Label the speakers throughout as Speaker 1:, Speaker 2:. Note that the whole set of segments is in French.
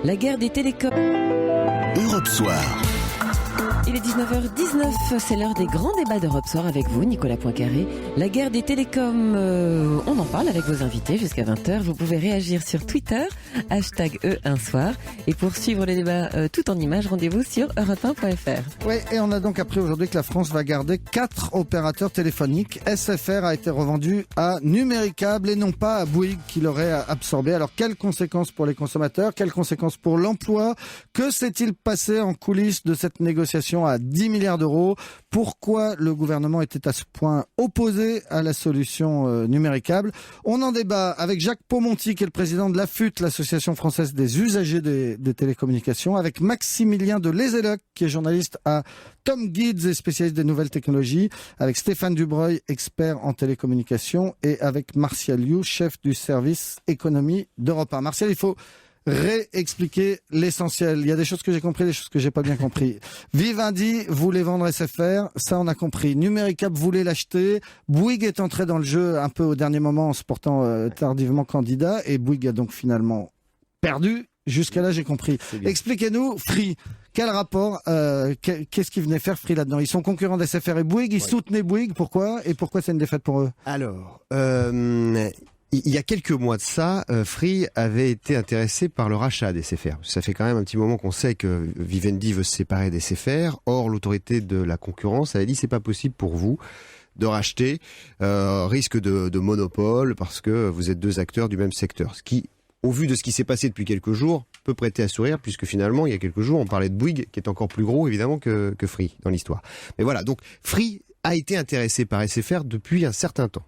Speaker 1: La guerre des télécoms.
Speaker 2: Europe Soir.
Speaker 1: Il est 19h19, c'est l'heure des grands débats d'Europe Soir avec vous, Nicolas Poincaré. La guerre des télécoms, on en parle avec vos invités jusqu'à 20h. Vous pouvez réagir sur Twitter, #E1soir. Et pour suivre les débats tout en images, rendez-vous sur europe1.fr.
Speaker 3: Oui, et on a donc appris aujourd'hui que la France va garder 4 opérateurs téléphoniques. SFR a été revendu à Numéricable et non pas à Bouygues qui l'aurait absorbé. Alors, quelles conséquences pour les consommateurs? Quelles conséquences pour l'emploi? Que s'est-il passé en coulisses de cette négociation à 10 milliards d'euros? Pourquoi le gouvernement était à ce point opposé à la solution Numéricable? On en débat avec Jacques Paumonti, qui est le président de l'AFUT, l'Association française des usagers des télécommunications, avec Maximilien de Lezeloc, qui est journaliste à Tom Guides et spécialiste des nouvelles technologies, avec Stéphane Dubreuil, expert en télécommunications, et avec Martial Liu, chef du service économie d'Europe 1. Martial, il faut réexpliquer l'essentiel. Il y a des choses que j'ai compris, des choses que j'ai pas bien compris. Vivendi voulait vendre SFR, ça on a compris. Numéricable voulait l'acheter. Bouygues est entré dans le jeu un peu au dernier moment en se portant tardivement candidat, et Bouygues a donc finalement perdu. Jusqu'à là, j'ai compris. Expliquez-nous, Free, quel rapport, qu'est-ce qui venait faire Free là-dedans? Ils sont concurrents d'SFR et Bouygues, ils soutenaient Bouygues, pourquoi? Et pourquoi c'est une défaite pour eux?
Speaker 4: Alors, il y a quelques mois de ça, Free avait été intéressé par le rachat d'SFR. Ça fait quand même un petit moment qu'on sait que Vivendi veut se séparer d'SFR. Or, l'autorité de la concurrence avait dit c'est pas possible pour vous de racheter, risque de monopole parce que vous êtes deux acteurs du même secteur. Ce qui, au vu de ce qui s'est passé depuis quelques jours, peut prêter à sourire, puisque finalement, il y a quelques jours, on parlait de Bouygues, qui est encore plus gros, évidemment, que Free dans l'histoire. Mais voilà, donc Free a été intéressé par SFR depuis un certain temps.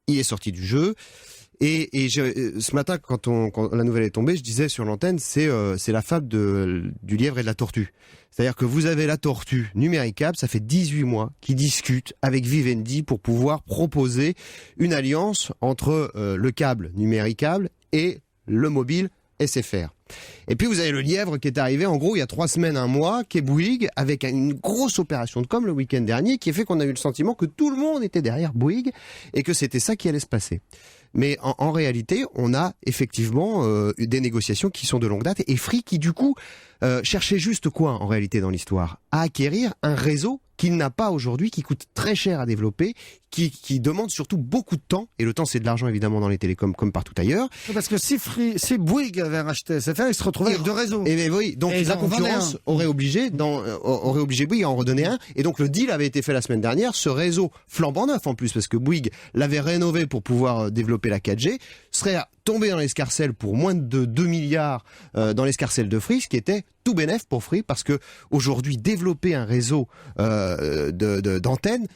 Speaker 4: Il est sorti du jeu, et ce matin, quand la nouvelle est tombée, je disais sur l'antenne, c'est la fable du lièvre et de la tortue. C'est-à-dire que vous avez la tortue Numéricable, ça fait 18 mois qu'ils discutent avec Vivendi pour pouvoir proposer une alliance entre le câble Numéricable et le mobile SFR. Et puis vous avez le lièvre qui est arrivé en gros il y a 3 semaines, un mois, qui est Bouygues, avec une grosse opération de com le week-end dernier, qui a fait qu'on a eu le sentiment que tout le monde était derrière Bouygues et que c'était ça qui allait se passer. Mais en réalité, on a effectivement des négociations qui sont de longue date, et Free qui du coup cherchait juste quoi en réalité dans l'histoire? À acquérir un réseau qu'il n'a pas aujourd'hui, qui coûte très cher à développer, qui demande surtout beaucoup de temps, et le temps c'est de l'argent évidemment dans les télécoms comme partout ailleurs.
Speaker 3: Parce que si Bouygues avait racheté SFR, il se retrouvait avec 2 réseaux.
Speaker 4: Et oui, donc la concurrence aurait obligé Bouygues à en redonner un, et donc le deal avait été fait la semaine dernière. Ce réseau flambant neuf en plus, parce que Bouygues l'avait rénové pour pouvoir développer la 4G, serait tombé dans l'escarcelle pour moins de 2 milliards dans l'escarcelle de Free, ce qui était tout bénef pour Free, parce que aujourd'hui développer un réseau d'antennes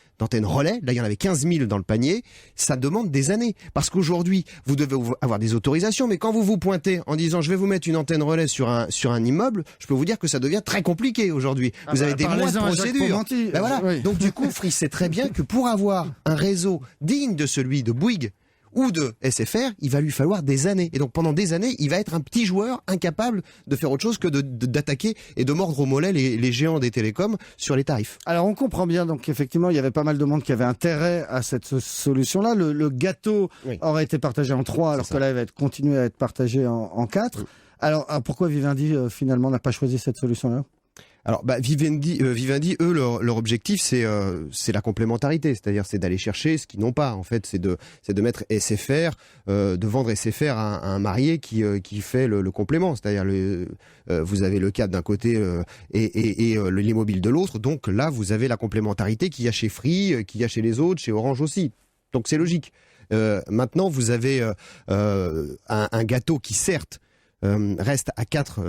Speaker 4: relais, là il y en avait 15 000 dans le panier, ça demande des années, parce qu'aujourd'hui vous devez avoir des autorisations, mais quand vous vous pointez en disant je vais vous mettre une antenne relais sur un immeuble, je peux vous dire que ça devient très compliqué aujourd'hui. Vous avez des mois de procédure. Ben voilà. Oui. Donc du coup Free sait très bien que pour avoir un réseau digne de celui de Bouygues ou de SFR, il va lui falloir des années. Et donc pendant des années, il va être un petit joueur incapable de faire autre chose que d'attaquer et de mordre au mollet les géants des télécoms sur les tarifs.
Speaker 3: Alors on comprend bien, donc effectivement, il y avait pas mal de monde qui avait intérêt à cette solution-là. Le gâteau aurait été partagé en 3, alors que là, il va continuer à être partagé en 4. Alors pourquoi Vivendi, finalement, n'a pas choisi cette solution-là?
Speaker 4: Alors, Vivendi, eux, leur objectif, c'est la complémentarité, c'est-à-dire c'est d'aller chercher ce qu'ils n'ont pas. En fait, c'est de mettre SFR, de vendre SFR à un marié qui fait le complément. C'est-à-dire vous avez le câble d'un côté et l'immobilier de l'autre. Donc là, vous avez la complémentarité qu'il y a chez Free, qu'il y a chez les autres, chez Orange aussi. Donc c'est logique. Maintenant, vous avez un gâteau qui certes reste à 4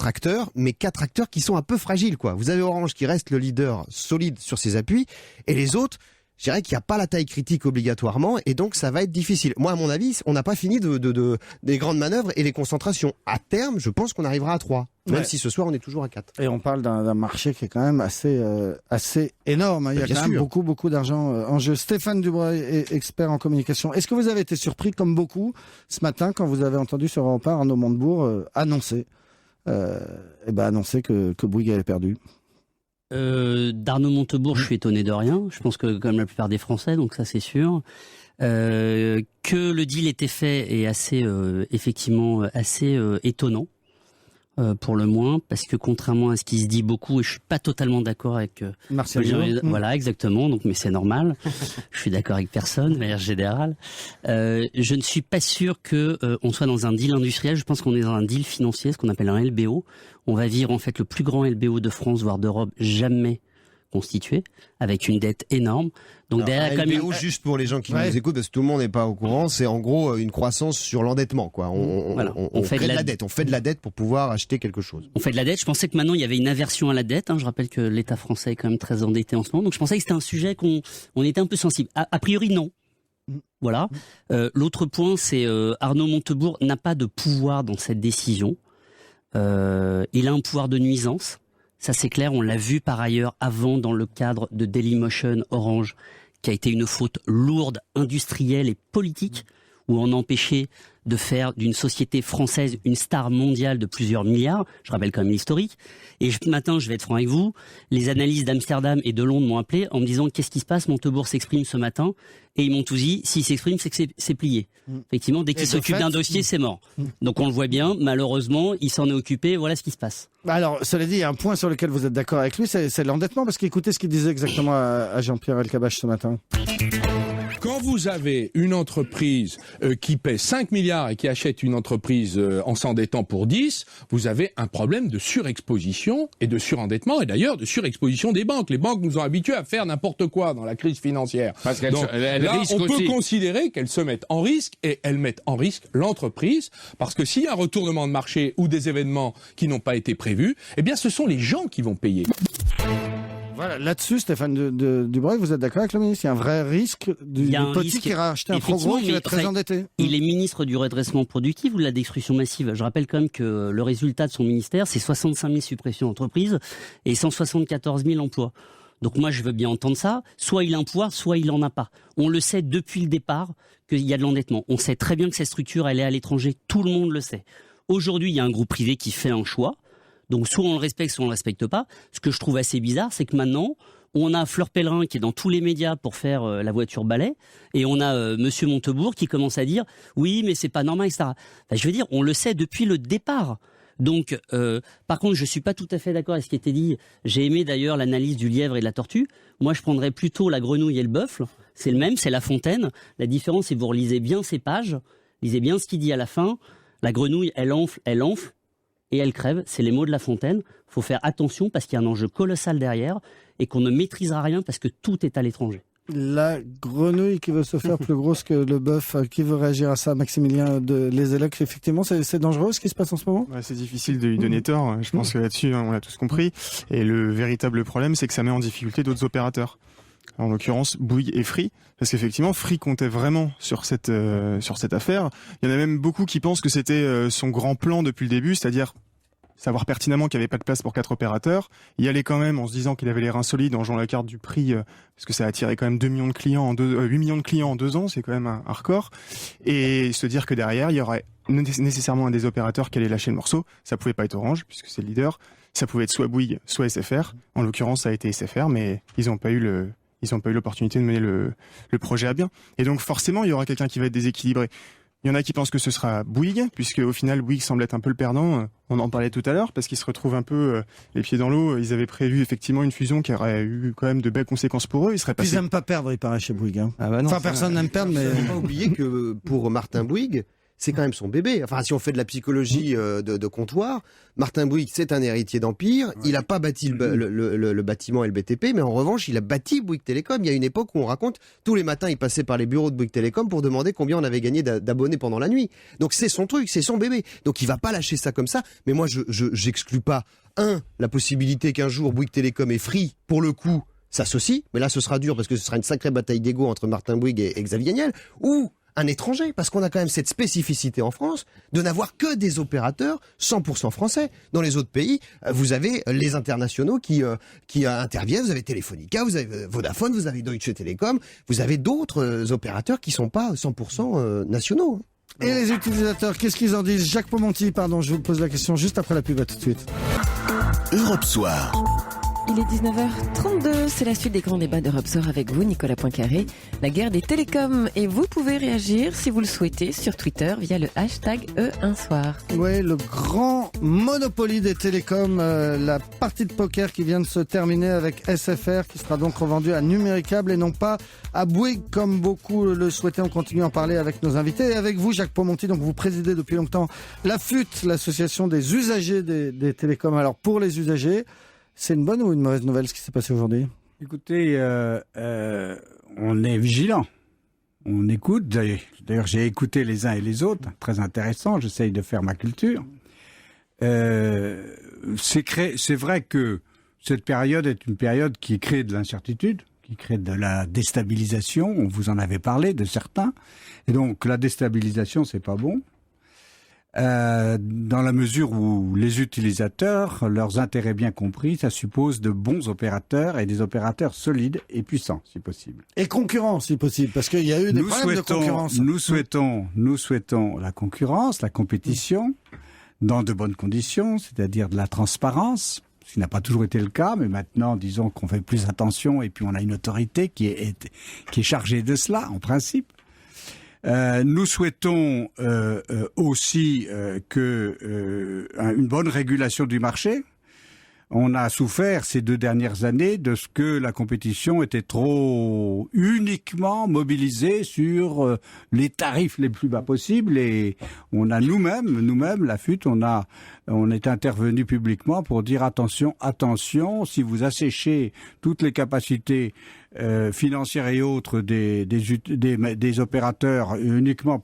Speaker 4: acteurs, mais 4 acteurs qui sont un peu fragiles, quoi. Vous avez Orange qui reste le leader solide sur ses appuis, et les autres, je dirais qu'il n'y a pas la taille critique obligatoirement, et donc ça va être difficile. Moi, à mon avis, on n'a pas fini des grandes manœuvres et les concentrations. À terme, je pense qu'on arrivera à 3. Même si ce soir on est toujours à 4.
Speaker 3: Et on parle d'un marché qui est quand même assez énorme. Il y a quand même beaucoup d'argent en jeu. Stéphane Dubreuil est expert en communication. Est-ce que vous avez été surpris, comme beaucoup, ce matin, quand vous avez entendu sur Europe 1 Arnaud Montebourg annoncer que Bouygues avait perdu?
Speaker 5: D'Arnaud Montebourg, je suis étonné de rien. Je pense que comme la plupart des Français, donc ça c'est sûr. Que le deal était fait est effectivement assez étonnant. pour le moins, parce que contrairement à ce qui se dit beaucoup, et je suis pas totalement d'accord avec
Speaker 3: Martial.
Speaker 5: voilà, exactement, donc mais c'est normal. Je suis d'accord avec personne, de manière générale. Je ne suis pas sûr que on soit dans un deal industriel. Je pense qu'on est dans un deal financier, ce qu'on appelle un LBO. On va vivre en fait le plus grand LBO de France, voire d'Europe, jamais constitué, avec une dette énorme. Donc derrière,
Speaker 4: un LBO, juste pour les gens qui nous écoutent, parce que tout le monde n'est pas au courant, c'est en gros une croissance sur l'endettement, quoi. On fait de la dette. On fait de la dette pour pouvoir acheter quelque chose.
Speaker 5: On fait de la dette. Je pensais que maintenant il y avait une aversion à la dette. Je rappelle que l'État français est quand même très endetté en ce moment. Donc je pensais que c'était un sujet qu'on était un peu sensible. A priori, non. Voilà. L'autre point, c'est Arnaud Montebourg n'a pas de pouvoir dans cette décision. Il a un pouvoir de nuisance. Ça c'est clair, on l'a vu par ailleurs avant dans le cadre de Dailymotion Orange, qui a été une faute lourde, industrielle et politique, où on empêchait de faire d'une société française une star mondiale de plusieurs milliards. Je rappelle quand même l'historique. Et ce matin, je vais être franc avec vous, les analystes d'Amsterdam et de Londres m'ont appelé en me disant qu'est-ce qui se passe, Montebourg s'exprime ce matin, et ils m'ont tous dit, s'il s'exprime, c'est que c'est plié. Effectivement, dès qu'il s'occupe d'un dossier, c'est mort. Donc on le voit bien, malheureusement, il s'en est occupé, voilà ce qui se passe.
Speaker 3: Alors, cela dit, il y a un point sur lequel vous êtes d'accord avec lui, c'est l'endettement, parce qu'écoutez ce qu'il disait exactement à Jean-Pierre Elkabbach ce matin.
Speaker 6: Quand vous avez une entreprise qui paie 5 milliards et qui achète une entreprise en s'endettant pour 10, vous avez un problème de surexposition et de surendettement, et d'ailleurs de surexposition des banques. Les banques nous ont habitués à faire n'importe quoi dans la crise financière.
Speaker 7: Parce qu'elles
Speaker 6: là, on peut considérer qu'elles se mettent en risque, et elles mettent en risque l'entreprise, parce que s'il y a un retournement de marché ou des événements qui n'ont pas été prévus, eh bien ce sont les gens qui vont payer.
Speaker 3: Voilà, là-dessus, Stéphane Dubreuil, vous êtes d'accord avec le ministre? Il y a un vrai risque du petit qui ira acheter un trop gros et qui va être très endetté.
Speaker 5: Il est ministre du redressement productif ou de la destruction massive. Je rappelle quand même que le résultat de son ministère, c'est 65 000 suppressions d'entreprises et 174 000 emplois. Donc moi, je veux bien entendre ça. Soit il a un pouvoir, soit il en a pas. On le sait depuis le départ qu'il y a de l'endettement. On sait très bien que cette structure, elle est à l'étranger. Tout le monde le sait. Aujourd'hui, il y a un groupe privé qui fait un choix. Donc soit on le respecte, soit on le respecte pas. Ce que je trouve assez bizarre, c'est que maintenant, on a Fleur Pellerin qui est dans tous les médias pour faire la voiture balai, et on a Monsieur Montebourg qui commence à dire oui, mais c'est pas normal, etc. Enfin, je veux dire, on le sait depuis le départ. Donc, par contre, je suis pas tout à fait d'accord avec ce qui était dit. J'ai aimé d'ailleurs l'analyse du lièvre et de la tortue. Moi, je prendrais plutôt la grenouille et le bœuf. C'est le même, c'est La Fontaine. La différence, c'est que vous relisez bien ces pages, lisez bien ce qu'il dit à la fin. La grenouille, elle enfle. Et elle crève, c'est les mots de La Fontaine. Il faut faire attention parce qu'il y a un enjeu colossal derrière et qu'on ne maîtrisera rien parce que tout est à l'étranger.
Speaker 3: La grenouille qui veut se faire plus grosse que le bœuf, qui veut réagir à ça? Maximilien de Les Élocs, effectivement, c'est dangereux ce qui se passe en ce moment?
Speaker 8: C'est difficile de lui donner tort, je pense que là-dessus on l'a tous compris. Et le véritable problème, c'est que ça met en difficulté d'autres opérateurs. En l'occurrence, Bouygues et Free, parce qu'effectivement, Free comptait vraiment sur cette affaire. Il y en a même beaucoup qui pensent que c'était son grand plan depuis le début, c'est-à-dire savoir pertinemment qu'il n'y avait pas de place pour 4 opérateurs, y aller quand même en se disant qu'il avait les reins solides en jouant la carte du prix, parce que ça a attiré quand même 8 millions de clients en 2 ans, c'est quand même un record, et se dire que derrière, il y aurait nécessairement un des opérateurs qui allait lâcher le morceau. Ça pouvait pas être Orange, puisque c'est le leader, ça pouvait être soit Bouygues, soit SFR. En l'occurrence, ça a été SFR, mais ils n'ont pas eu l'opportunité de mener le projet à bien. Et donc forcément, il y aura quelqu'un qui va être déséquilibré. Il y en a qui pensent que ce sera Bouygues, puisque au final Bouygues semble être un peu le perdant. On en parlait tout à l'heure, parce qu'ils se retrouvent un peu les pieds dans l'eau. Ils avaient prévu effectivement une fusion qui aurait eu quand même de belles conséquences pour eux.
Speaker 3: Ils n'aiment pas perdre, il paraît, chez Bouygues.
Speaker 4: Ah bah non,
Speaker 3: enfin, personne n'aime perdre, mais...
Speaker 4: Il ne faut pas oublier que pour Martin Bouygues, c'est quand même son bébé. Enfin, si on fait de la psychologie de comptoir, Martin Bouygues, c'est un héritier d'Empire. Ouais. Il n'a pas bâti le bâtiment LBTP, mais en revanche, il a bâti Bouygues Télécom. Il y a une époque où on raconte, tous les matins, il passait par les bureaux de Bouygues Télécom pour demander combien on avait gagné d'abonnés pendant la nuit. Donc c'est son truc, c'est son bébé. Donc il va pas lâcher ça comme ça. Mais moi, j'exclus pas, la possibilité qu'un jour Bouygues Télécom et Free, pour le coup, s'associent. Mais là, ce sera dur parce que ce sera une sacrée bataille d'ego entre Martin Bouygues et Xavier Niel. Ou un étranger, parce qu'on a quand même cette spécificité en France de n'avoir que des opérateurs 100% français. Dans les autres pays, vous avez les internationaux qui interviennent, vous avez Telefonica, vous avez Vodafone, vous avez Deutsche Telekom, vous avez d'autres opérateurs qui sont pas 100% nationaux.
Speaker 3: Et les utilisateurs, qu'est-ce qu'ils en disent? Jacques Pomonti, pardon, je vous pose la question juste après la pub, à tout de suite.
Speaker 2: Europe Soir.
Speaker 1: Il est 19h32, c'est la suite des grands débats d'Europe Soir avec vous, Nicolas Poincaré. La guerre des télécoms, et vous pouvez réagir si vous le souhaitez sur Twitter via le hashtag #1soir.
Speaker 3: Oui, le grand Monopoly des télécoms, la partie de poker qui vient de se terminer avec SFR, qui sera donc revendue à Numéricable et non pas à Bouygues, comme beaucoup le souhaitaient. On continue à en parler avec nos invités et avec vous, Jacques Pomontey. Donc vous présidez depuis longtemps la FUT, l'association des usagers des télécoms. Alors pour les usagers, c'est une bonne ou une mauvaise nouvelle ce qui s'est passé aujourd'hui ?
Speaker 7: Écoutez, on est vigilant. On écoute. D'ailleurs, j'ai écouté les uns et les autres. Très intéressant. J'essaye de faire ma culture. C'est vrai que cette période est une période qui crée de l'incertitude, qui crée de la déstabilisation. On vous en avait parlé de certains. Et donc, la déstabilisation, c'est pas bon. Dans la mesure où les utilisateurs, leurs intérêts bien compris, ça suppose de bons opérateurs et des opérateurs solides et puissants, si possible.
Speaker 3: Et concurrents, si possible, parce qu'il y a eu des problèmes de concurrence.
Speaker 7: Nous souhaitons la concurrence, la compétition, dans de bonnes conditions, c'est-à-dire de la transparence, ce qui n'a pas toujours été le cas, mais maintenant, disons qu'on fait plus attention et puis on a une autorité qui est chargée de cela, en principe. Nous souhaitons aussi une bonne régulation du marché. On a souffert ces 2 dernières années de ce que la compétition était trop uniquement mobilisée sur les tarifs les plus bas possibles, et on a nous-mêmes, la FUT, on est intervenu publiquement pour dire attention, si vous asséchez toutes les capacités financières et autres des opérateurs uniquement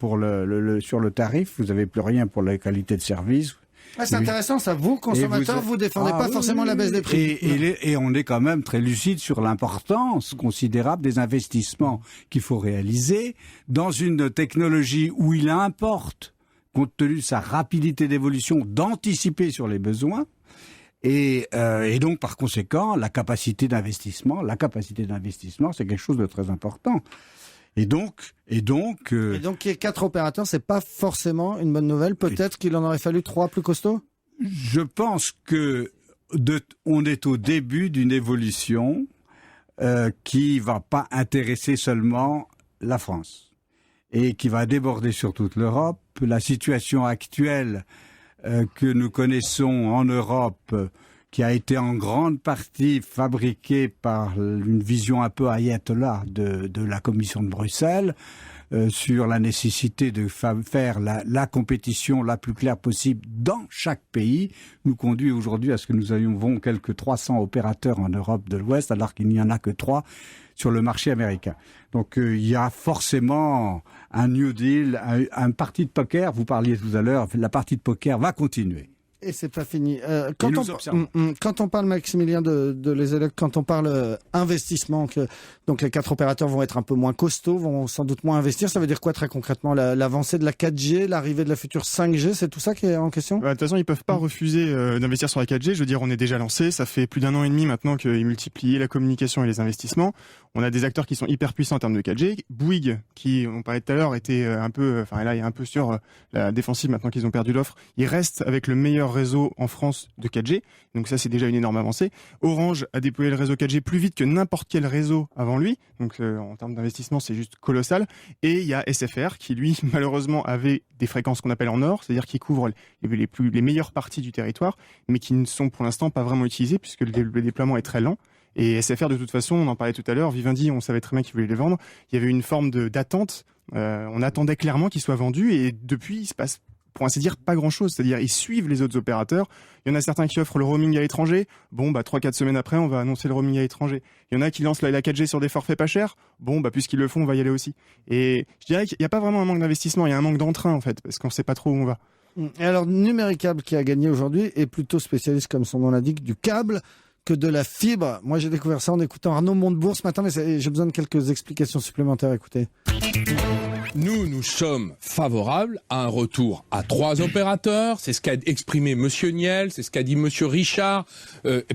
Speaker 7: sur le tarif, vous n'avez plus rien pour la qualité de service.
Speaker 3: Ah, c'est intéressant ça, vous, consommateurs, vous défendez pas forcément la baisse des prix.
Speaker 7: Et on est quand même très lucide sur l'importance considérable des investissements qu'il faut réaliser dans une technologie où il importe, compte tenu de sa rapidité d'évolution, d'anticiper sur les besoins. Et donc, par conséquent, la capacité d'investissement, c'est quelque chose de très important. Et donc, qu'il
Speaker 3: y ait 4 opérateurs, c'est pas forcément une bonne nouvelle. Peut-être qu'il en aurait fallu 3 plus costauds.
Speaker 7: Je pense que on est au début d'une évolution qui va pas intéresser seulement la France et qui va déborder sur toute l'Europe. La situation actuelle que nous connaissons en Europe, qui a été en grande partie fabriquée par une vision un peu ayatollah de la Commission de Bruxelles, sur la nécessité de faire la compétition la plus claire possible dans chaque pays, nous conduit aujourd'hui à ce que nous avons quelques 300 opérateurs en Europe de l'Ouest, alors qu'il n'y en a que 3 sur le marché américain. Donc il y a forcément un New Deal, un parti de poker, vous parliez tout à l'heure, la partie de poker va continuer.
Speaker 3: Et c'est pas fini. Quand on parle, Maximilien de l'ESELEC, quand on parle investissement, donc les 4 opérateurs vont être un peu moins costauds, vont sans doute moins investir, ça veut dire quoi très concrètement ? L'avancée de la 4G, l'arrivée de la future 5G, c'est tout ça qui est en question ?
Speaker 8: De toute façon, ils peuvent pas refuser d'investir sur la 4G. Je veux dire, on est déjà lancé. Ça fait plus d'1 an et demi maintenant qu'ils multiplient la communication et les investissements. On a des acteurs qui sont hyper puissants en termes de 4G. Bouygues, qui, on parlait tout à l'heure, était un peu, là, il est un peu sur la défensive maintenant qu'ils ont perdu l'offre. Ils restent avec le meilleur réseau en France de 4G. Donc ça, c'est déjà une énorme avancée. Orange a déployé le réseau 4G plus vite que n'importe quel réseau avant lui. Donc en termes d'investissement, c'est juste colossal. Et il y a SFR qui, lui, malheureusement, avait des fréquences qu'on appelle en or, c'est-à-dire qui couvrent les meilleures parties du territoire, mais qui ne sont pour l'instant pas vraiment utilisées puisque le déploiement est très lent. Et SFR, de toute façon, on en parlait tout à l'heure, Vivendi, on savait très bien qu'ils voulaient les vendre. Il y avait une forme d'attente. On attendait clairement qu'ils soient vendus et depuis, il se passe, pour ainsi dire, pas grand-chose. C'est-à-dire, ils suivent les autres opérateurs. Il y en a certains qui offrent le roaming à l'étranger. Bon, 3-4 semaines après, on va annoncer le roaming à l'étranger. Il y en a qui lancent la 4G sur des forfaits pas chers. Bon, puisqu'ils le font, on va y aller aussi. Et je dirais qu'il n'y a pas vraiment un manque d'investissement, il y a un manque d'entrain, en fait, parce qu'on ne sait pas trop où on va.
Speaker 3: Et alors, Numéricable, qui a gagné aujourd'hui, est plutôt spécialiste, comme son nom l'indique, du câble que de la fibre. Moi, j'ai découvert ça en écoutant Arnaud Montebourg ce matin, mais j'ai besoin de quelques explications supplémentaires. Écoutez.
Speaker 6: Nous sommes favorables à un retour à 3 opérateurs. C'est ce qu'a exprimé Monsieur Niel, c'est ce qu'a dit Monsieur Richard,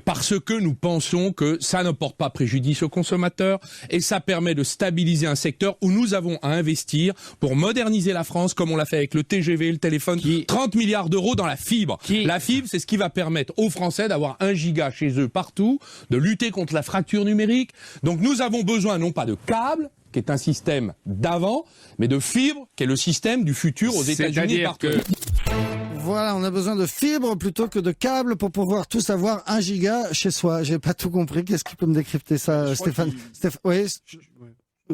Speaker 6: parce que nous pensons que ça ne porte pas préjudice aux consommateurs et ça permet de stabiliser un secteur où nous avons à investir pour moderniser la France, comme on l'a fait avec le TGV, le téléphone, 30 milliards d'euros dans la fibre. La fibre, c'est ce qui va permettre aux Français d'avoir 1 giga chez eux partout, de lutter contre la fracture numérique. Donc nous avons besoin non pas de câbles, qui est un système d'avant, mais de fibre, qui est le système du futur aux États-Unis partout.
Speaker 3: Voilà, on a besoin de fibres plutôt que de câbles pour pouvoir tous avoir 1 giga chez soi. J'ai pas tout compris. Qu'est-ce qui peut me décrypter ça, Stéphane? Oui.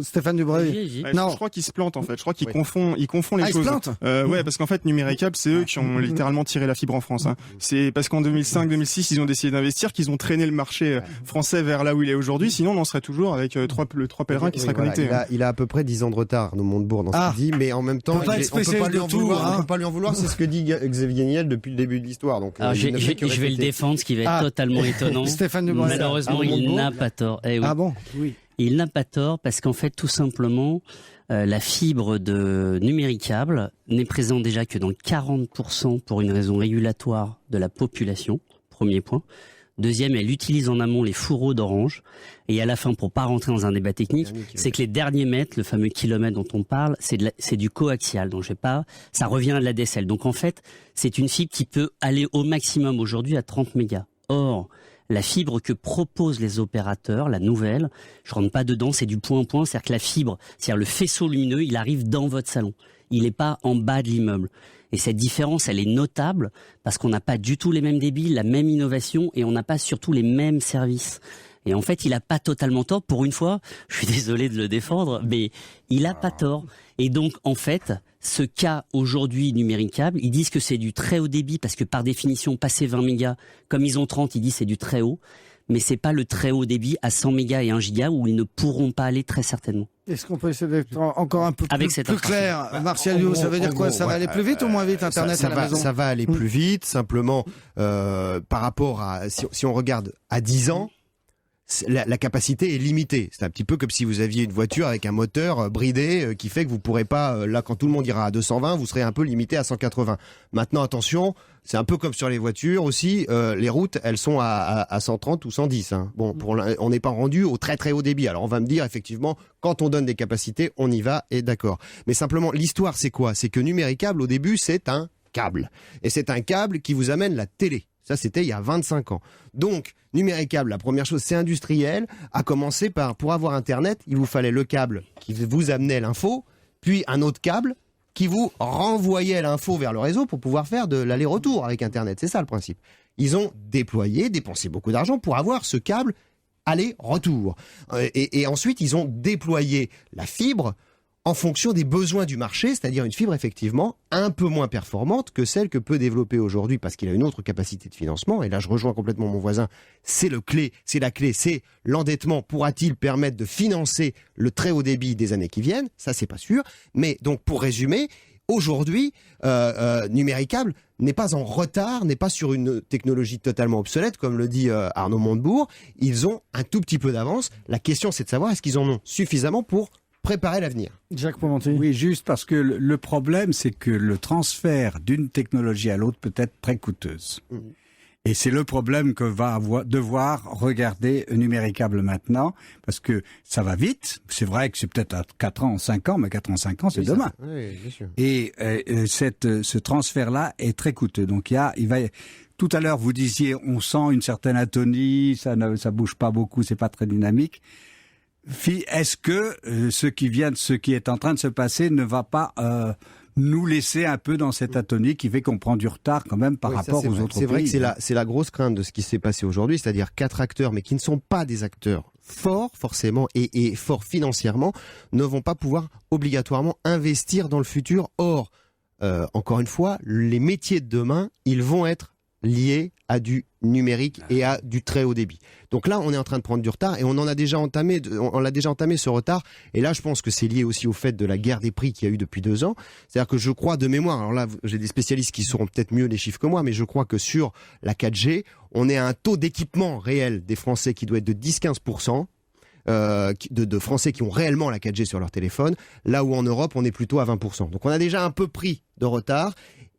Speaker 3: Stéphane Dubreuil.
Speaker 8: Non, je crois qu'il se plante en fait. Je crois qu'il confond les choses.
Speaker 3: Il se plante.
Speaker 8: Ouais, parce qu'en fait, Numéricable, c'est eux qui ont littéralement tiré la fibre en France. Hein. C'est parce qu'en 2005-2006, ils ont décidé d'investir, qu'ils ont traîné le marché français vers là où il est aujourd'hui. Sinon, on en serait toujours avec trois pèlerins qui seraient connectés.
Speaker 4: Il a à peu près 10 ans de retard, Arnaud Montebourg, dans ce qu'il dit, mais en même temps, on peut pas lui en vouloir. C'est ce que dit Xavier Niel depuis le début de l'histoire. Donc,
Speaker 5: je vais le défendre, ce qui va être totalement étonnant.
Speaker 3: Stéphane Dubreuil.
Speaker 5: Malheureusement, il n'a pas tort. Eh oui.
Speaker 3: Ah bon? Oui.
Speaker 5: Il n'a pas tort parce qu'en fait, tout simplement, la fibre de Numéricable n'est présente déjà que dans 40% pour une raison régulatoire de la population. Premier point. Deuxième, elle utilise en amont les fourreaux d'Orange. Et à la fin, pour pas rentrer dans un débat technique, c'est que les derniers mètres, le fameux kilomètre dont on parle, c'est du coaxial. Donc ça revient à de la DSL. Donc en fait, c'est une fibre qui peut aller au maximum aujourd'hui à 30 mégas. Or, la fibre que proposent les opérateurs, la nouvelle, je rentre pas dedans, c'est du point à point, c'est-à-dire que la fibre, c'est-à-dire le faisceau lumineux, il arrive dans votre salon. Il n'est pas en bas de l'immeuble. Et cette différence, elle est notable parce qu'on n'a pas du tout les mêmes débits, la même innovation et on n'a pas surtout les mêmes services. Et en fait, il a pas totalement tort. Pour une fois, je suis désolé de le défendre, mais il a pas tort. Et donc, en fait, ce cas aujourd'hui Numéricable, ils disent que c'est du très haut débit parce que par définition, passer 20 mégas, comme ils ont 30, ils disent c'est du très haut. Mais c'est pas le très haut débit à 100 mégas et 1 giga où ils ne pourront pas aller très certainement.
Speaker 3: Est-ce qu'on peut essayer d'être encore un peu plus clair, Martial? Ça veut dire quoi? Ça va aller plus vite ou moins vite, Internet à la maison?
Speaker 4: Ça va aller plus vite, simplement par rapport à... Si on regarde à 10 ans, la capacité est limitée. C'est un petit peu comme si vous aviez une voiture avec un moteur bridé qui fait que vous pourrez pas, là quand tout le monde ira à 220, vous serez un peu limité à 180. Maintenant attention, c'est un peu comme sur les voitures aussi, les routes elles sont à 130 ou 110. Hein. Bon, on n'est pas rendu au très très haut débit. Alors on va me dire effectivement, quand on donne des capacités, on y va et d'accord. Mais simplement l'histoire c'est quoi? C'est que Numéricable au début c'est un câble. Et c'est un câble qui vous amène la télé. Ça, c'était il y a 25 ans. Donc, Numéricable, la première chose, c'est industriel. À commencer par, pour avoir Internet, il vous fallait le câble qui vous amenait l'info, puis un autre câble qui vous renvoyait l'info vers le réseau pour pouvoir faire de l'aller-retour avec Internet. C'est ça le principe. Ils ont dépensé beaucoup d'argent pour avoir ce câble aller-retour. Et ensuite, ils ont déployé la fibre en fonction des besoins du marché, c'est-à-dire une fibre effectivement un peu moins performante que celle que peut développer aujourd'hui parce qu'il a une autre capacité de financement. Et là, je rejoins complètement mon voisin. C'est la clé, c'est l'endettement. Pourra-t-il permettre de financer le très haut débit des années qui viennent? Ça, c'est pas sûr. Mais donc, pour résumer, aujourd'hui, Numéricable n'est pas en retard, n'est pas sur une technologie totalement obsolète, comme le dit Arnaud Montebourg. Ils ont un tout petit peu d'avance. La question, c'est de savoir est-ce qu'ils en ont suffisamment pour préparer l'avenir.
Speaker 3: Jacques Pomonti.
Speaker 7: Oui, juste parce que le problème, c'est que le transfert d'une technologie à l'autre peut être très coûteuse. Et c'est le problème que va devoir regarder Numéricable maintenant, parce que ça va vite. C'est vrai que c'est peut-être à 4 ans, 5 ans, mais 4 ans, 5 ans, c'est demain.
Speaker 4: Oui, bien sûr.
Speaker 7: Et ce transfert-là est très coûteux. Donc tout à l'heure, vous disiez, on sent une certaine atonie, ça bouge pas beaucoup, c'est pas très dynamique. Est-ce que ce qui est en train de se passer ne va pas nous laisser un peu dans cette atonie qui fait qu'on prend du retard quand même par rapport aux autres pays?
Speaker 4: C'est vrai que c'est la grosse crainte de ce qui s'est passé aujourd'hui, c'est-à-dire 4 acteurs, mais qui ne sont pas des acteurs forts forcément et forts financièrement, ne vont pas pouvoir obligatoirement investir dans le futur. Or, encore une fois, les métiers de demain, ils vont être liés à du numérique et à du très haut débit. Donc là, on est en train de prendre du retard et on l'a déjà entamé ce retard. Et là, je pense que c'est lié aussi au fait de la guerre des prix qu'il y a eu depuis 2 ans. C'est-à-dire que je crois de mémoire, alors là, j'ai des spécialistes qui sauront peut-être mieux les chiffres que moi, mais je crois que sur la 4G, on est à un taux d'équipement réel des Français qui doit être de 10-15%. de Français qui ont réellement la 4G sur leur téléphone, là où en Europe, on est plutôt à 20%. Donc on a déjà un peu pris de retard,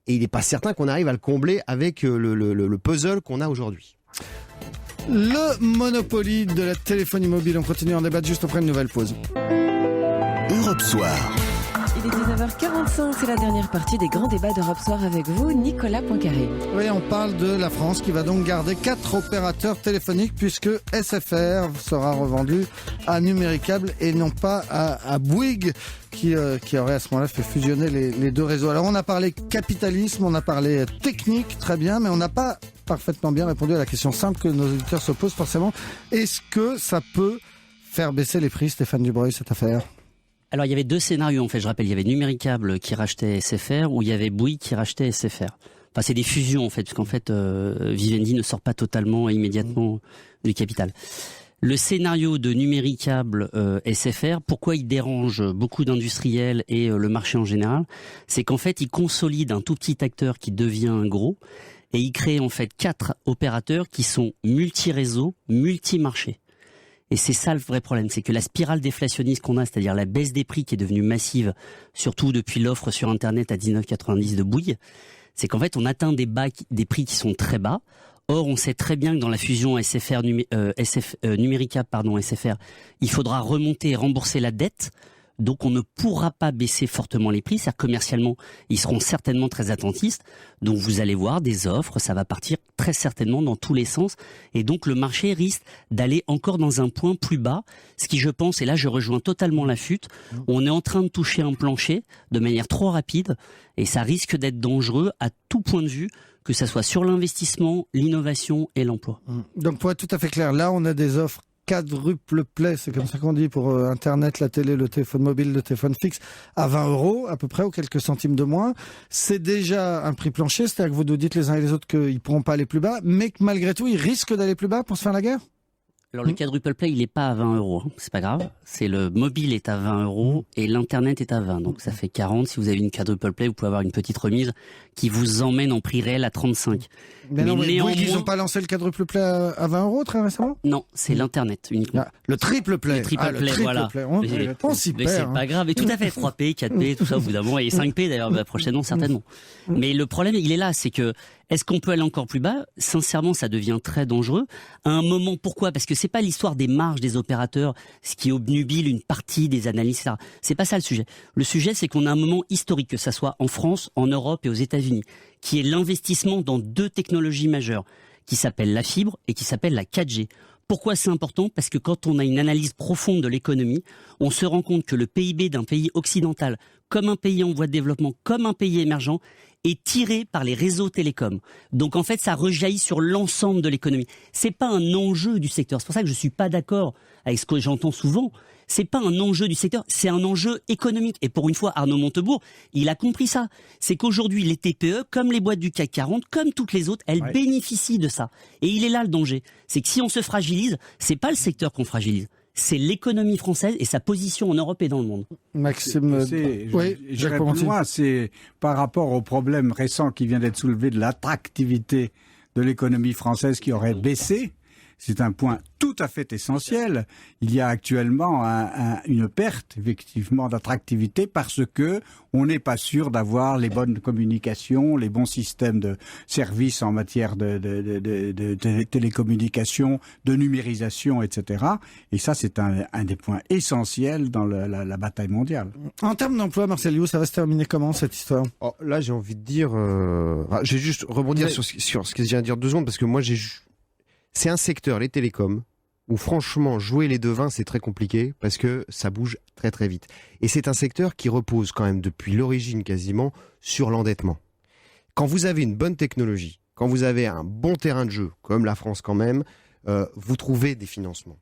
Speaker 4: et il n'est pas certain qu'on arrive à le combler avec le puzzle qu'on a aujourd'hui.
Speaker 3: Le Monopoly de la téléphonie mobile. On continue en débattre juste après une nouvelle pause.
Speaker 2: Europe Soir.
Speaker 1: Il est 19h45, c'est la dernière partie des grands débats d'Europe Soir avec vous, Nicolas Poincaré.
Speaker 3: Oui, on parle de la France qui va donc garder 4 opérateurs téléphoniques puisque SFR sera revendu à Numéricable et non pas à Bouygues qui aurait à ce moment-là fait fusionner les deux réseaux. Alors on a parlé capitalisme, on a parlé technique, très bien, mais on n'a pas parfaitement bien répondu à la question simple que nos auditeurs se posent forcément. Est-ce que ça peut faire baisser les prix, Stéphane Dubreuil, cette affaire ?
Speaker 5: Alors il y avait 2 scénarios en fait, je rappelle, il y avait Numéricable qui rachetait SFR ou il y avait Bouygues qui rachetait SFR. Enfin c'est des fusions en fait, parce qu'en fait Vivendi ne sort pas totalement et immédiatement du capital. Le scénario de Numéricable SFR, pourquoi il dérange beaucoup d'industriels et le marché en général, c'est qu'en fait il consolide un tout petit acteur qui devient un gros et il crée en fait 4 opérateurs qui sont multi-réseaux, multi-marchés. Et c'est ça le vrai problème, c'est que la spirale déflationniste qu'on a, c'est-à-dire la baisse des prix qui est devenue massive, surtout depuis l'offre sur Internet à 19,90 de Bouygues, c'est qu'en fait on atteint des prix qui sont très bas. Or, on sait très bien que dans la fusion Numéricable, SFR, il faudra remonter et rembourser la dette. Donc on ne pourra pas baisser fortement les prix, c'est-à-dire commercialement, ils seront certainement très attentistes. Donc vous allez voir des offres, ça va partir très certainement dans tous les sens. Et donc le marché risque d'aller encore dans un point plus bas. Ce qui je pense, et là je rejoins totalement la FUT, on est en train de toucher un plancher de manière trop rapide et ça risque d'être dangereux à tout point de vue, que ça soit sur l'investissement, l'innovation et l'emploi.
Speaker 3: Donc pour être tout à fait clair, là on a des offres quadruple play, c'est comme ça qu'on dit, pour Internet, la télé, le téléphone mobile, le téléphone fixe, à 20 € à peu près, ou quelques centimes de moins. C'est déjà un prix plancher, c'est-à-dire que vous nous dites les uns et les autres qu'ils ne pourront pas aller plus bas, mais que malgré tout, ils risquent d'aller plus bas pour se faire la guerre ?
Speaker 5: Alors le quadruple play, il n'est pas à 20 €, hein. C'est pas grave. C'est le mobile est à 20 € et l'internet est à 20. Donc ça fait 40. Si vous avez une quadruple play, vous pouvez avoir une petite remise qui vous emmène en prix réel à 35.
Speaker 3: Mais non,
Speaker 5: néanmoins,
Speaker 3: ils n'ont pas lancé le quadruple play à 20 € très récemment ?
Speaker 5: Non, c'est l'internet uniquement.
Speaker 3: Ah, le triple play.
Speaker 5: Le triple play, voilà.
Speaker 3: Play. On s'y
Speaker 5: Mais
Speaker 3: perd.
Speaker 5: c'est pas grave. Et tout à fait, 3P, 4P, tout ça au bout d'un moment. Et 5P d'ailleurs, prochainement certainement. Mais le problème, il est là, c'est que est-ce qu'on peut aller encore plus bas ? Sincèrement, ça devient très dangereux. À un moment, pourquoi ? Parce que c'est pas l'histoire des marges des opérateurs, ce qui obnubile une partie des analyses, etc. C'est pas ça le sujet. Le sujet, c'est qu'on a un moment historique, que ça soit en France, en Europe et aux États-Unis, qui est l'investissement dans 2 technologies majeures, qui s'appellent la fibre et qui s'appellent la 4G. Pourquoi c'est important ? Parce que quand on a une analyse profonde de l'économie, on se rend compte que le PIB d'un pays occidental, comme un pays en voie de développement, comme un pays émergent, est tiré par les réseaux télécoms. Donc en fait, ça rejaillit sur l'ensemble de l'économie. C'est pas un enjeu du secteur. C'est pour ça que je suis pas d'accord avec ce que j'entends souvent. C'est pas un enjeu du secteur, c'est un enjeu économique. Et pour une fois, Arnaud Montebourg, il a compris ça. C'est qu'aujourd'hui, les TPE, comme les boîtes du CAC 40, comme toutes les autres, elles bénéficient de ça. Et il est là le danger. C'est que si on se fragilise, c'est pas le secteur qu'on fragilise. C'est l'économie française et sa position en Europe et dans le monde.
Speaker 3: Maxime,
Speaker 7: j'irai plus loin, c'est par rapport au problème récent qui vient d'être soulevé de l'attractivité de l'économie française qui aurait baissé. C'est un point tout à fait essentiel. Il y a actuellement une perte, effectivement, d'attractivité parce que on n'est pas sûr d'avoir les bonnes communications, les bons systèmes de services en matière de télécommunications, de numérisation, etc. Et ça, c'est un des points essentiels dans la bataille mondiale.
Speaker 3: En termes d'emploi, Marcel Liu, ça va se terminer comment, cette histoire ?
Speaker 4: Là, j'ai envie de dire... je vais juste rebondir sur ce que je viens de dire 2 secondes, parce que moi, c'est un secteur, les télécoms, où franchement, jouer les devins, c'est très compliqué parce que ça bouge très très vite. Et c'est un secteur qui repose quand même depuis l'origine quasiment sur l'endettement. Quand vous avez une bonne technologie, quand vous avez un bon terrain de jeu, comme la France quand même, vous trouvez des financements.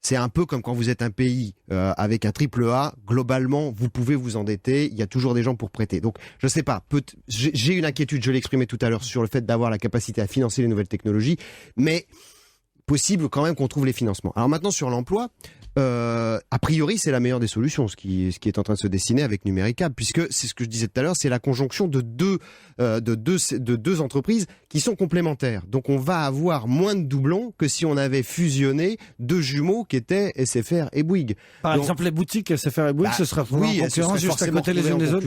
Speaker 4: C'est un peu comme quand vous êtes un pays avec un triple A, globalement, vous pouvez vous endetter, il y a toujours des gens pour prêter. Donc, je sais pas, j'ai une inquiétude, je l'exprimais tout à l'heure, sur le fait d'avoir la capacité à financer les nouvelles technologies, mais possible quand même qu'on trouve les financements. Alors maintenant, sur l'emploi, a priori, c'est la meilleure des solutions, ce qui est en train de se dessiner avec Numéricable, puisque c'est ce que je disais tout à l'heure, c'est la conjonction de deux entreprises qui sont complémentaires. Donc, on va avoir moins de doublons que si on avait fusionné deux jumeaux qui étaient SFR et Bouygues.
Speaker 3: Par exemple, les boutiques SFR et Bouygues, ce serait en concurrence juste à côté les unes des autres.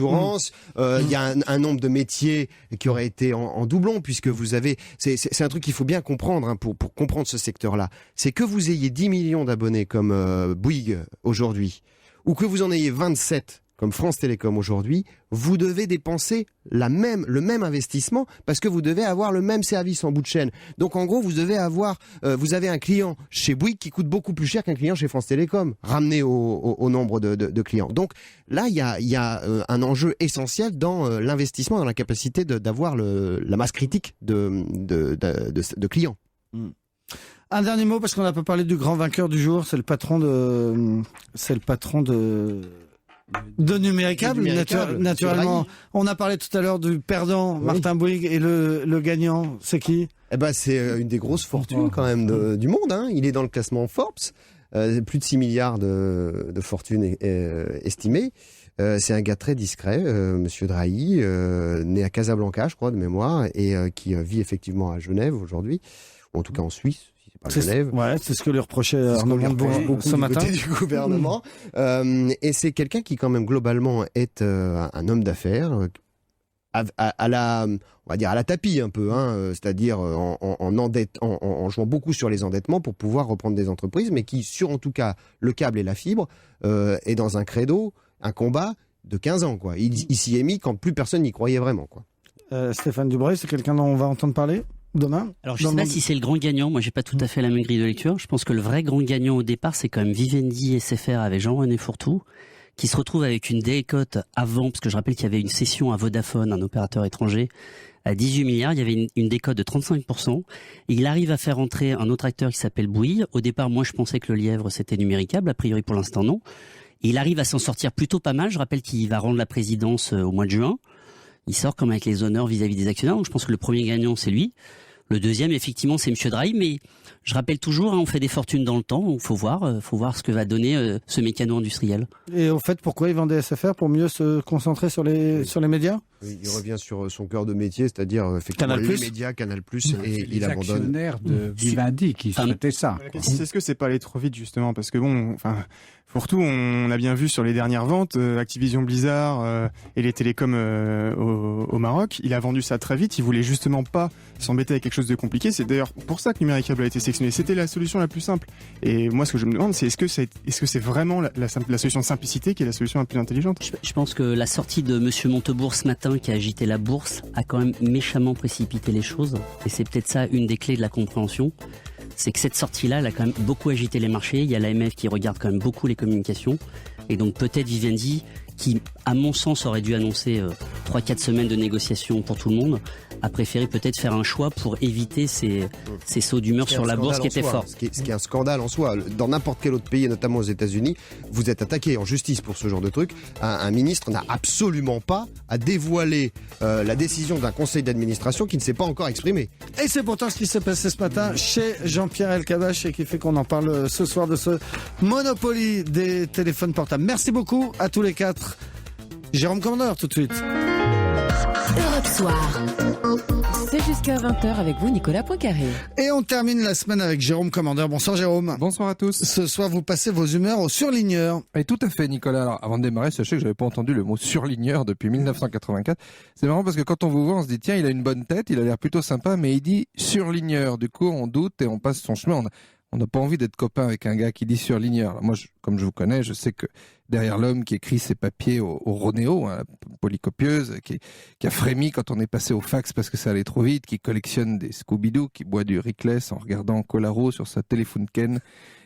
Speaker 4: Il y a un nombre de métiers qui auraient été en doublon, puisque vous avez, c'est un truc qu'il faut bien comprendre, hein, pour comprendre ce secteur-là. C'est que vous ayez 10 millions d'abonnés comme Bouygues aujourd'hui, ou que vous en ayez 27 comme France Télécom aujourd'hui, vous devez dépenser le même investissement parce que vous devez avoir le même service en bout de chaîne. Donc en gros, vous avez un client chez Bouygues qui coûte beaucoup plus cher qu'un client chez France Télécom, ramené au nombre de clients. Donc là, il y a un enjeu essentiel dans l'investissement, dans la capacité d'avoir la masse critique de clients.
Speaker 3: Un dernier mot, parce qu'on a pas parlé du grand vainqueur du jour, c'est le patron de Numéricable. Naturellement. On a parlé tout à l'heure du perdant, Martin Bouygues, et le gagnant, c'est qui?
Speaker 4: C'est une des grosses fortunes quand même du monde, hein. Il est dans le classement Forbes, plus de 6 milliards de fortune estimée. C'est un gars très discret, Monsieur Drahi, né à Casablanca, je crois, de mémoire, et qui vit effectivement à Genève aujourd'hui, ou en tout cas en Suisse.
Speaker 3: C'est ce que lui reprochait Arnaud Montebourg ce matin
Speaker 4: du gouvernement. Et c'est quelqu'un qui quand même globalement est un homme d'affaires on va dire à la tapis un peu, hein, c'est-à-dire en jouant beaucoup sur les endettements pour pouvoir reprendre des entreprises, mais qui sur en tout cas le câble et la fibre est dans un credo, un combat de 15 ans, quoi. Il s'y est mis quand plus personne n'y croyait vraiment, quoi.
Speaker 3: Stéphane Dubreuil, c'est quelqu'un dont on va entendre parler demain?
Speaker 5: Alors je ne sais pas si c'est le grand gagnant, moi j'ai pas tout à fait la même grille de lecture. Je pense que le vrai grand gagnant au départ, c'est quand même Vivendi SFR avec Jean-René Fourtou, qui se retrouve avec une décote avant, parce que je rappelle qu'il y avait une cession à Vodafone, un opérateur étranger, à 18 milliards, il y avait une décote de 35%, et il arrive à faire entrer un autre acteur qui s'appelle Bouygues. Au départ, moi je pensais que le lièvre c'était Numéricable, a priori pour l'instant non. Et il arrive à s'en sortir plutôt pas mal, je rappelle qu'il va rendre la présidence au mois de juin. Il sort comme avec les honneurs vis-à-vis des actionnaires, donc je pense que le premier gagnant c'est lui. Le deuxième, effectivement, c'est Monsieur Drahi, mais je rappelle toujours, on fait des fortunes dans le temps, donc faut voir ce que va donner ce mécano industriel.
Speaker 3: Et au fait, pourquoi il vendait SFR pour mieux se concentrer sur les médias?
Speaker 4: Il revient sur son cœur de métier, c'est-à-dire effectivement les médias, Canal+, et il abandonne.
Speaker 7: Les actionnaires de Vivendi qui souhaitaient ça.
Speaker 8: Est-ce que c'est pas aller trop vite justement, parce que Fourtou, on a bien vu sur les dernières ventes, Activision Blizzard et les télécoms au Maroc, il a vendu ça très vite, il voulait justement pas s'embêter avec quelque chose de compliqué. C'est d'ailleurs pour ça que Numéricable a été sélectionné. C'était la solution la plus simple. Et moi, ce que je me demande, c'est est-ce que c'est vraiment la solution de simplicité qui est la solution la plus intelligente?
Speaker 5: Je pense que la sortie de Monsieur Montebourg ce matin, qui a agité la bourse, a quand même méchamment précipité les choses. Et c'est peut-être ça une des clés de la compréhension. C'est que cette sortie-là, elle a quand même beaucoup agité les marchés. Il y a l'AMF qui regarde quand même beaucoup les communications. Et donc peut-être Vivendi, qui, à mon sens, aurait dû annoncer 3-4 semaines de négociations pour tout le monde, a préféré peut-être faire un choix pour éviter ces sauts d'humeur sur la bourse qui étaient forts.
Speaker 4: Ce qui est un scandale en soi. Dans n'importe quel autre pays, et notamment aux États-Unis, vous êtes attaqué en justice pour ce genre de truc. Un ministre n'a absolument pas à dévoiler la décision d'un conseil d'administration qui ne s'est pas encore exprimé.
Speaker 3: Et c'est pourtant ce qui s'est passé ce matin chez Jean-Pierre Elkabbach et qui fait qu'on en parle ce soir de ce Monopoly des téléphones portables. Merci beaucoup à tous les quatre. Jérôme Commandeur tout de suite.
Speaker 1: Europe Soir. C'est jusqu'à 20h avec vous, Nicolas Poincaré.
Speaker 3: Et on termine la semaine avec Jérôme Commandeur. Bonsoir Jérôme.
Speaker 9: Bonsoir à tous.
Speaker 3: Ce soir, vous passez vos humeurs au surligneur.
Speaker 9: Et tout à fait, Nicolas. Alors, avant de démarrer, sachez que j'avais pas entendu le mot surligneur depuis 1984. C'est marrant parce que quand on vous voit, on se dit, tiens, il a une bonne tête, il a l'air plutôt sympa, mais il dit surligneur. Du coup, on doute et on passe son chemin. On n'a pas envie d'être copain avec un gars qui dit surligneur. Alors moi, comme je vous connais, je sais que derrière l'homme qui écrit ses papiers au Ronéo, hein, la polycopieuse, qui a frémi quand on est passé au fax parce que ça allait trop vite, qui collectionne des Scooby-Doo, qui boit du Rickless en regardant Colaro sur sa téléphone Ken,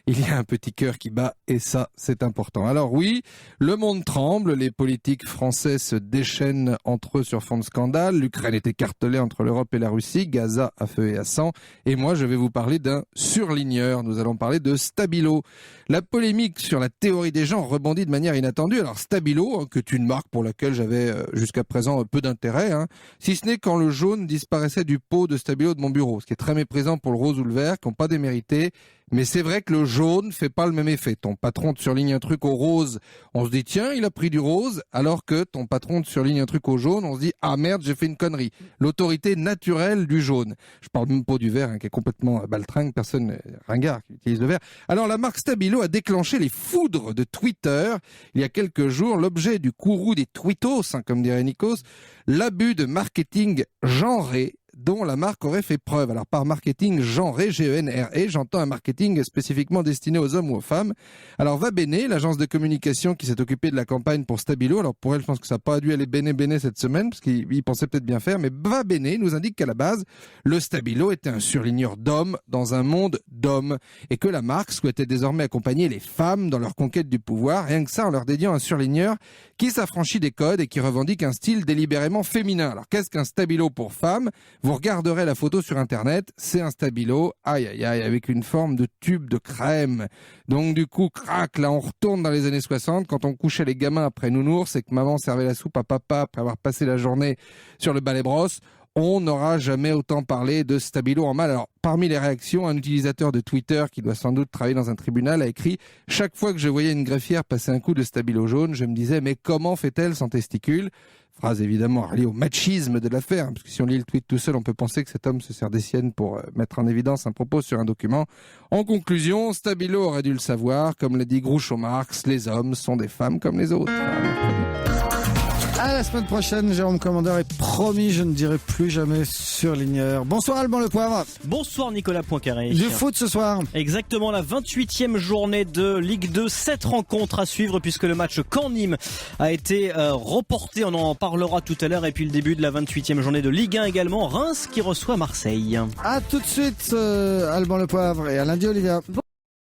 Speaker 9: il y a un petit cœur qui bat et ça, c'est important. Alors oui, le monde tremble, les politiques français se déchaînent entre eux sur fond de scandale, l'Ukraine est écartelée entre l'Europe et la Russie, Gaza à feu et à sang, et moi je vais vous parler d'un surligneur, nous allons parler de Stabilo. La polémique sur la théorie des genres rebondit de manière inattendue. Alors Stabilo, qui est une marque pour laquelle j'avais jusqu'à présent peu d'intérêt, si ce n'est quand le jaune disparaissait du pot de Stabilo de mon bureau, ce qui est très méprisant pour le rose ou le vert, qui n'ont pas démérité, Mais c'est vrai que le jaune fait pas le même effet. Ton patron te surligne un truc au rose, on se dit tiens, il a pris du rose, alors que ton patron te surligne un truc au jaune, on se dit ah merde, j'ai fait une connerie. L'autorité naturelle du jaune. Je parle même pas du vert, qui est complètement baltringue, personne ringard qui utilise le vert. Alors la marque Stabilo a déclenché les foudres de Twitter il y a quelques jours, l'objet du courroux des tweetos, comme dirait Nikos, l'abus de marketing genré dont la marque aurait fait preuve. Alors par marketing genré, G-E-N-R-E, j'entends un marketing spécifiquement destiné aux hommes ou aux femmes. Alors Va Bene, l'agence de communication qui s'est occupée de la campagne pour Stabilo, alors pour elle je pense que ça n'a pas dû aller bene cette semaine, parce qu'ils pensaient peut-être bien faire, mais Va Bene nous indique qu'à la base, le Stabilo était un surligneur d'hommes dans un monde d'hommes, et que la marque souhaitait désormais accompagner les femmes dans leur conquête du pouvoir, rien que ça en leur dédiant un surligneur qui s'affranchit des codes et qui revendique un style délibérément féminin. Alors qu'est-ce qu'un Stabilo pour femmes ? Vous regarderez la photo sur internet, c'est un Stabilo, aïe aïe aïe, avec une forme de tube de crème. Donc du coup, crac, là on retourne dans les années 60, quand on couchait les gamins après nounours et que maman servait la soupe à papa après avoir passé la journée sur le balai brosse. On n'aura jamais autant parlé de Stabilo en mal. Alors, parmi les réactions, un utilisateur de Twitter qui doit sans doute travailler dans un tribunal a écrit « Chaque fois que je voyais une greffière passer un coup de Stabilo jaune, je me disais « Mais comment fait-elle sans testicules ?» Phrase évidemment reliée au machisme de l'affaire, parce que si on lit le tweet tout seul, on peut penser que cet homme se sert des siennes pour mettre en évidence un propos sur un document. En conclusion, Stabilo aurait dû le savoir, comme l'a dit Groucho Marx, les hommes sont des femmes comme les autres.
Speaker 3: À la semaine prochaine, Jérôme Commandeur, et promis, je ne dirai plus jamais surligneur. Bonsoir Alban Le Poivre.
Speaker 10: Bonsoir Nicolas Poincaré.
Speaker 3: Du foot ce soir.
Speaker 10: Exactement, la 28e journée de Ligue 2, 7 rencontres à suivre puisque le match Caen-Nîmes a été reporté, on en parlera tout à l'heure, et puis le début de la 28e journée de Ligue 1 également, Reims qui reçoit Marseille.
Speaker 3: À tout de suite Alban Le Poivre, et à lundi Olivia.